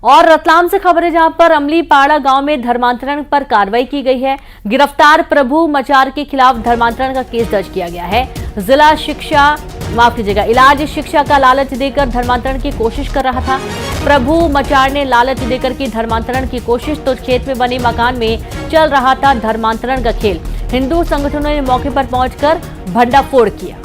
और रतलाम से खबर है जहां पर अमलीपाड़ा गांव में धर्मांतरण पर कार्रवाई की गई है। गिरफ्तार प्रभु मचार के खिलाफ धर्मांतरण का केस दर्ज किया गया है। जिला शिक्षा इलाज शिक्षा का लालच देकर धर्मांतरण की कोशिश कर रहा था। प्रभु मचार ने लालच देकर की धर्मांतरण की कोशिश तो खेत में बने मकान में चल रहा था धर्मांतरण का खेल। हिंदू संगठनों ने मौके पर पहुंचकर भंडाफोड़ किया।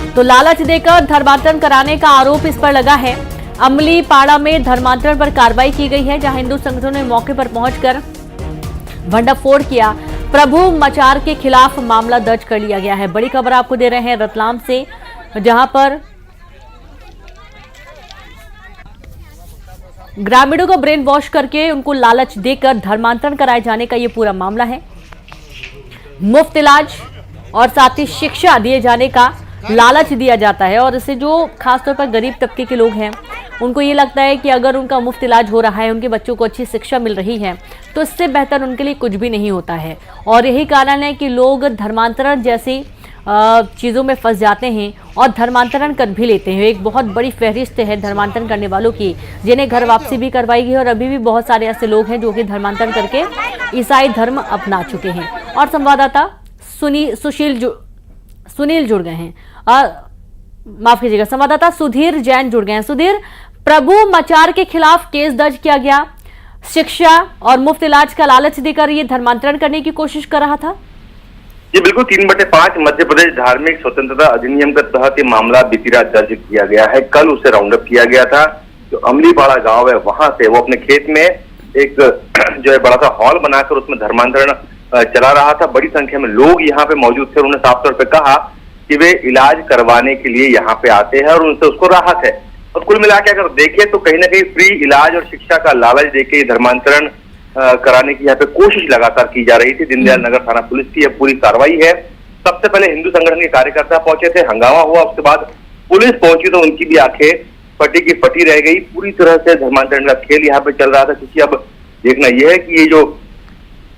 तो लालच देकर धर्मांतरण कराने का आरोप इस पर लगा है। अमलीपाड़ा में धर्मांतरण पर कार्रवाई की गई है, जहां हिंदू संगठनों ने मौके पर पहुंचकर भंडाफोड़ किया। प्रभु मचार के खिलाफ मामला दर्ज कर लिया गया है। बड़ी खबर आपको दे रहे हैं रतलाम से, जहां पर ग्रामीणों को ब्रेन वॉश करके उनको लालच देकर धर्मांतरण कराए जाने का ये पूरा मामला है। मुफ्त इलाज और साथ ही शिक्षा दिए जाने का लालच दिया जाता है और इससे जो खासतौर पर गरीब तबके के लोग हैं उनको ये लगता है कि अगर उनका मुफ्त इलाज हो रहा है, उनके बच्चों को अच्छी शिक्षा मिल रही है, तो इससे बेहतर उनके लिए कुछ भी नहीं होता है। और यही कारण है कि लोग धर्मांतरण जैसी चीज़ों में फंस जाते हैं और धर्मांतरण कर भी लेते हैं। एक बहुत बड़ी फहरिस्त है धर्मांतरण करने वालों की, जिन्हें घर वापसी भी करवाई गई और अभी भी बहुत सारे ऐसे लोग हैं जो कि धर्मांतरण करके ईसाई धर्म अपना चुके हैं। और संवाददाता सुनील जुड़ गए हैं, माफ कीजिएगा, संवाददाता सुधीर जैन जुड़ गए हैं। सुधीर, प्रभु मचार के खिलाफ केस दर्ज किया गया, शिक्षा और मुफ्त इलाज का लालच देकर ये धर्मांतरण करने की कोशिश कर रहा था। जी बिल्कुल, 3/5 मध्य प्रदेश धार्मिक स्वतंत्रता अधिनियम के तहत ये मामला बीती रात दर्ज किया गया है। कल उसे राउंड अप किया गया था। जो अमलीपाड़ा गांव है वहां से वो अपने खेत में एक जो है बड़ा सा हॉल बनाकर उसमें धर्मांतरण चला रहा था। बड़ी संख्या में लोग यहाँ पे मौजूद थे। उन्होंने साफ तौर पर कहा कि वे इलाज करवाने के लिए यहाँ पे आते हैं और उनसे उसको राहत है। और कुल मिला के अगर देखें तो कहीं ना कहीं फ्री इलाज और शिक्षा का लालच देके धर्मांतरण कराने की यहाँ पे कोशिश लगातार की जा रही थी। दीनदयाल नगर थाना पुलिस की यह पूरी कार्रवाई है। सबसे पहले हिंदू संगठन के कार्यकर्ता पहुंचे थे, हंगामा हुआ, उसके बाद पुलिस पहुंची तो उनकी भी आंखें फटी की फटी रह गई। पूरी तरह से धर्मांतरण का खेल यहाँ पे चल रहा था, क्योंकि अब देखना यह है कि ये जो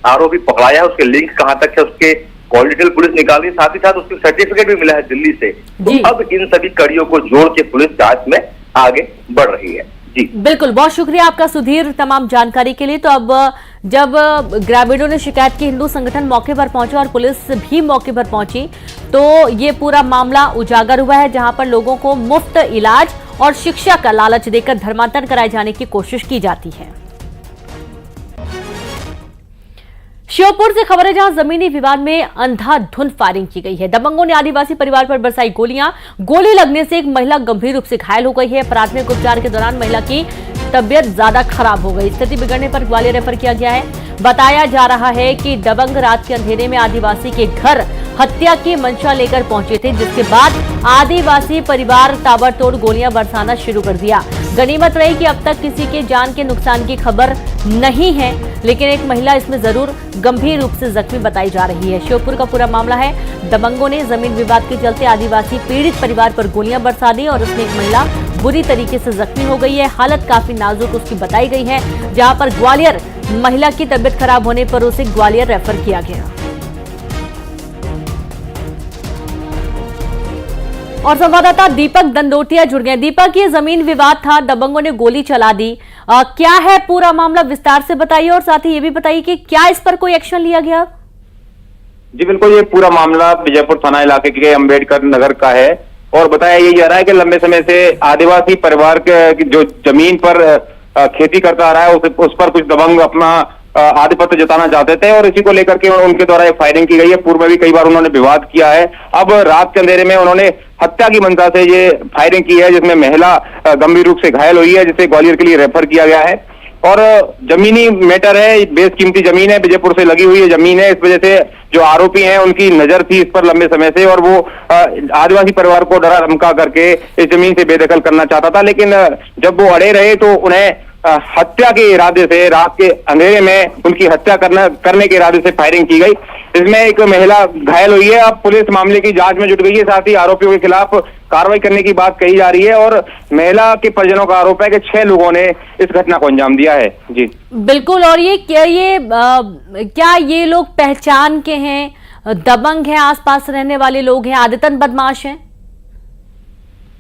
आरोपी पकड़ाया है उसके लिंक कहां तक है, उसके कॉल डिटेल पुलिस निकाल रही, साथ ही साथ उसको सर्टिफिकेट भी मिला है दिल्ली से। तो अब इन सभी कड़ियों को जोड़ के पुलिस जांच में आगे बढ़ रही है। जी बिल्कुल, बहुत शुक्रिया आपका सुधीर तमाम जानकारी के लिए। तो अब जब ग्रामीणों ने शिकायत की, हिंदू संगठन मौके पर पहुंचा और पुलिस भी मौके पर पहुंची, तो ये पूरा मामला उजागर हुआ है, जहां पर लोगों को मुफ्त इलाज और शिक्षा का लालच देकर धर्मांतरण कराए जाने की कोशिश की जाती है। श्योपुर से खबर है, जहां जमीनी विवाद में अंधाधुंध फायरिंग की गई है। दबंगों ने आदिवासी परिवार पर बरसाई गोलियां। गोली लगने से एक महिला गंभीर रूप से घायल हो गई है। प्राथमिक उपचार के दौरान महिला की तबियत ज्यादा खराब हो गई। स्थिति बिगड़ने पर ग्वालियर रेफर किया गया है। बताया जा रहा है कि दबंग रात के अंधेरे में आदिवासी के घर हत्या की मंशा लेकर पहुंचे थे, जिसके बाद आदिवासी परिवार ताबड़तोड़ गोलियां बरसाना शुरू कर दिया। गनीमत रही कि अब तक किसी के जान के नुकसान की खबर नहीं है, लेकिन एक महिला इसमें जरूर गंभीर रूप से जख्मी बताई जा रही है। श्योपुर का पूरा मामला है, दबंगों ने जमीन विवाद के चलते आदिवासी पीड़ित परिवार पर गोलियां बरसा दी और उसमें एक महिला बुरी तरीके से जख्मी हो गई है। हालत काफी नाजुक उसकी बताई गई है, जहां पर ग्वालियर महिला की तबियत खराब होने पर उसे ग्वालियर रेफर किया गया। और संवाददाता दीपक दंडोतिया जुड़ गए। दीपक, ये जमीन विवाद था, दबंगों ने गोली चला दी, क्या है पूरा मामला, विस्तार से बताइए और साथ ही ये भी बताइए कि क्या इस पर कोई एक्शन लिया गया? जी बिल्कुल, ये पूरा मामला बीजापुर थाना इलाके के अंबेडकर नगर का है और बताया ये जा रहा है कि लंबे समय से आदिवासी परिवार के जो जमीन पर खेती करता आ रहा है उस पर कुछ दबंग अपना आधिपत्य जताना चाहते थे और इसी को लेकर के उनके द्वारा ये फायरिंग की गई है। पूर्व में भी कई बार उन्होंने विवाद किया है। अब रात के अंधेरे में उन्होंने हत्या की मंशा से ये फायरिंग की है, जिसमें महिला गंभीर रूप से घायल हुई है, जिसे ग्वालियर के लिए रेफर किया गया है। और जमीनी मैटर है, बेशकीमती जमीन है, विजयपुर से लगी हुई है जमीन है। इस वजह से जो आरोपी हैं उनकी नजर थी इस पर लंबे समय से और वो आदिवासी परिवार को डरा धमका करके इस जमीन से बेदखल करना चाहता था, लेकिन जब वो अड़े रहे तो उन्हें हत्या के इरादे से, रात के अंधेरे में उनकी हत्या करने के इरादे से फायरिंग की गई। इसमें एक महिला घायल हुई है। अब पुलिस मामले की जांच में जुट गई है, साथ ही आरोपियों के खिलाफ कार्रवाई करने की बात कही जा रही है और महिला के परिजनों का आरोप है कि 6 लोगों ने इस घटना को अंजाम दिया है। जी बिल्कुल। और क्या ये लोग पहचान के हैं, दबंग हैं, आसपास रहने वाले लोग हैं, आदतन बदमाश हैं?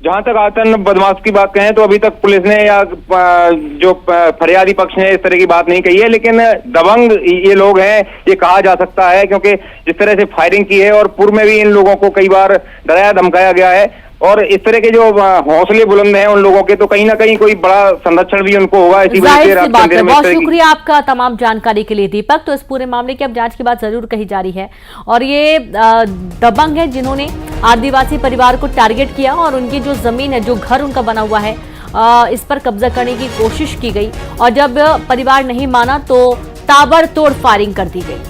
जहां तक आतंक बदमाश की बात कहें तो अभी तक पुलिस ने या जो फरियादी पक्ष ने इस तरह की बात नहीं कही है, लेकिन दबंग ये लोग हैं ये कहा जा सकता है, क्योंकि जिस तरह से फायरिंग की है और पूर्व में भी इन लोगों को कई बार डराया धमकाया गया है और इस तरह के जो हौसले बुलंद हैं उन लोगों के, तो कहीं ना कहीं कोई बड़ा संरक्षण भी उनको होगा। इसी वजह से बहुत शुक्रिया आपका तमाम जानकारी के लिए दीपक। तो इस पूरे मामले की अब जांच की बात जरूर कही जा रही है और ये दबंग है जिन्होंने आदिवासी परिवार को टारगेट किया और उनकी जो जमीन है, जो घर उनका बना हुआ है, इस पर कब्जा करने की कोशिश की गई और जब परिवार नहीं माना तो ताबड़तोड़ फायरिंग कर दी गई।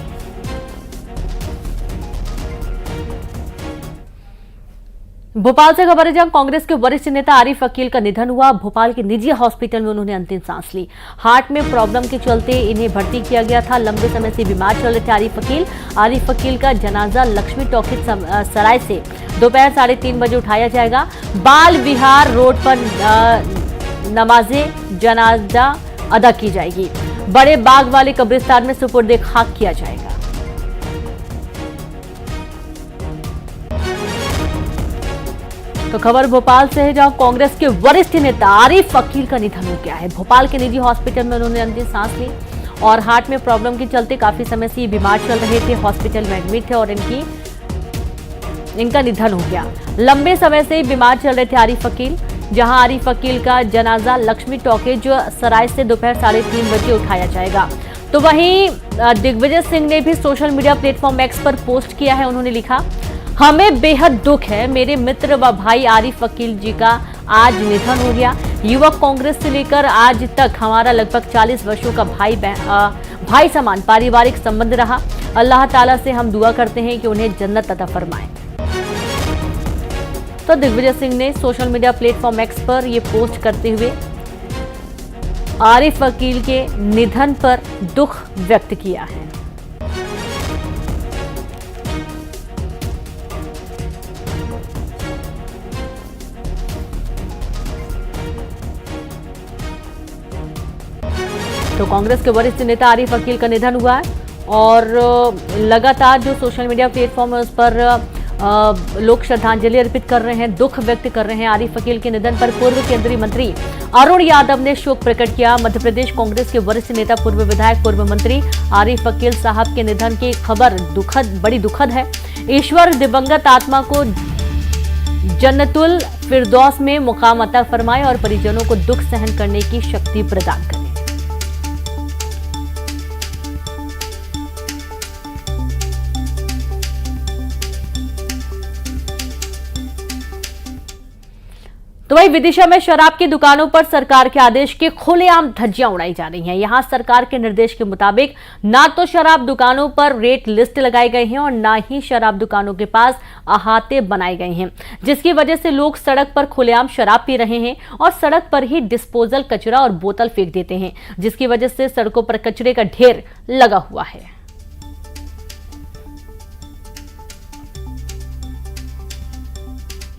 भोपाल से खबर है जहां कांग्रेस के वरिष्ठ नेता आरिफ अकील का निधन हुआ। भोपाल के निजी हॉस्पिटल में उन्होंने अंतिम सांस ली। हार्ट में प्रॉब्लम के चलते इन्हें भर्ती किया गया था। लंबे समय से बीमार चल रहे थे आरिफ अकील का जनाजा लक्ष्मी टॉकीज सराय से दोपहर 3:30 बजे उठाया जाएगा। बाल विहार रोड पर नमाजे जनाजा अदा की जाएगी। बड़े बाग वाले कब्रिस्तान में सुपुर्दे खाक किया जाएगा। तो खबर भोपाल से है जहां कांग्रेस के वरिष्ठ नेता आरिफ अकील का निधन हो गया है। भोपाल के निजी हॉस्पिटल में उन्होंने अंतिम सांस ली और हार्ट में प्रॉब्लम के चलते काफी समय से बीमार चल रहे थे, हॉस्पिटल में एडमिट थे और इनका निधन हो गया। लंबे समय से बीमार चल रहे थे आरिफ अकील, जहां आरिफ अकील का जनाजा लक्ष्मी टॉकीज सराय से दोपहर 3:30 बजे उठाया जाएगा। तो वहीं दिग्विजय सिंह ने भी सोशल मीडिया प्लेटफॉर्म एक्स पर पोस्ट किया है। उन्होंने लिखा, हमें बेहद दुख है, मेरे मित्र व भाई आरिफ अकील जी का आज निधन हो गया। युवक कांग्रेस से लेकर आज तक हमारा लगभग 40 वर्षों का भाई समान पारिवारिक संबंध रहा। अल्लाह ताला से हम दुआ करते हैं कि उन्हें जन्नत अता फरमाए। तो दिग्विजय सिंह ने सोशल मीडिया प्लेटफॉर्म एक्स पर यह पोस्ट करते हुए आरिफ अकील के निधन पर दुख व्यक्त किया है। तो कांग्रेस के वरिष्ठ नेता आरिफ अकील का निधन हुआ है और लगातार जो सोशल मीडिया प्लेटफॉर्म है उस पर लोग श्रद्धांजलि अर्पित कर रहे हैं, दुख व्यक्त कर रहे हैं। आरिफ अकील के निधन पर पूर्व केंद्रीय मंत्री अरुण यादव ने शोक प्रकट किया। मध्य प्रदेश कांग्रेस के वरिष्ठ नेता, पूर्व विधायक, पूर्व मंत्री आरिफ अकील साहब के निधन की खबर बड़ी दुखद है। ईश्वर दिवंगत आत्मा को जन्नतुल फिरदौस में मुकाम अता फरमाए और परिजनों को दुख सहन करने की शक्ति प्रदान करे। तो वही विदिशा में शराब की दुकानों पर सरकार के आदेश के खुलेआम धज्जियां उड़ाई जा रही हैं। यहां सरकार के निर्देश के मुताबिक ना तो शराब दुकानों पर रेट लिस्ट लगाए गए हैं और ना ही शराब दुकानों के पास अहाते बनाए गए हैं, जिसकी वजह से लोग सड़क पर खुलेआम शराब पी रहे हैं और सड़क पर ही डिस्पोजल कचरा और बोतल फेंक देते हैं, जिसकी वजह से सड़कों पर कचरे का ढेर लगा हुआ है।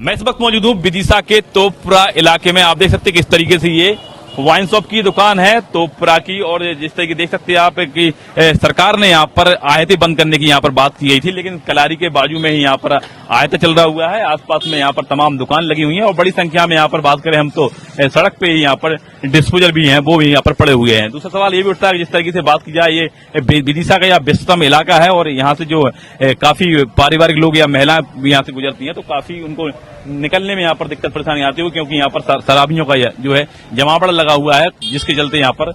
मैं इस वक्त मौजूद हूँ विदिशा के तोपपुरा इलाके में। आप देख सकते हैं किस तरीके से ये वाइन शॉप की दुकान है तोपपुरा की, और जिस तरीके देख सकते हैं आप कि सरकार ने यहाँ पर आयतें बंद करने की यहाँ पर बात की गई थी, लेकिन कलारी के बाजू में ही यहाँ पर आयतें चल रहा हुआ है। आसपास में यहाँ पर तमाम दुकान लगी हुई हैं और बड़ी संख्या में यहाँ पर बात करें हम तो सड़क पे ही यहाँ पर डिस्पोजल भी हैं, वो भी यहाँ पर पड़े हुए हैं। दूसरा सवाल ये भी उठता है जिस तरीके से बात की जाए, ये विदिशा का यह व्यस्ततम इलाका है और यहाँ से जो काफी पारिवारिक लोग या महिलाएं यहाँ से गुजरती हैं तो काफी उनको निकलने में यहाँ पर दिक्कत परेशानी आती है, क्योंकि यहाँ पर शराबियों का जो है जमावड़ा लगा हुआ है, जिसके चलते यहाँ पर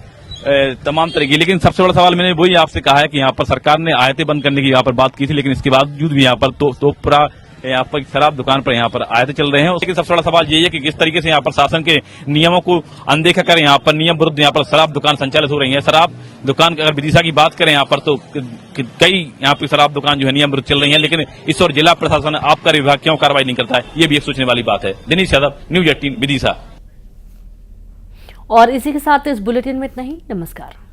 तमाम तरीके। लेकिन सबसे बड़ा सवाल मैंने वही आपसे कहा है कि यहाँ पर सरकार ने आयतें बंद करने की यहाँ पर बात की थी, लेकिन इसके बावजूद भी यहाँ पर तोपपुरा यहाँ पर शराब दुकान पर यहाँ पर आयतें चल रहे हैं। लेकिन सबसे बड़ा सवाल यही है कि किस तरीके से यहाँ पर शासन के नियमों को अनदेखा कर यहाँ पर नियम विरुद्ध यहाँ पर शराब दुकान संचालित हो रही है। शराब दुकान अगर विदिशा की बात करें यहाँ पर तो कई यहाँ पे शराब दुकान जो है नियम विरुद्ध चल रही है, लेकिन इस और जिला प्रशासन आबकारी विभाग क्यों कार्रवाई नहीं करता है, ये भी एक सोचने वाली बात है। दिनेश यादव, न्यूज 18 विदिशा। और इसी के साथ इस बुलेटिन में इतना ही। नमस्कार।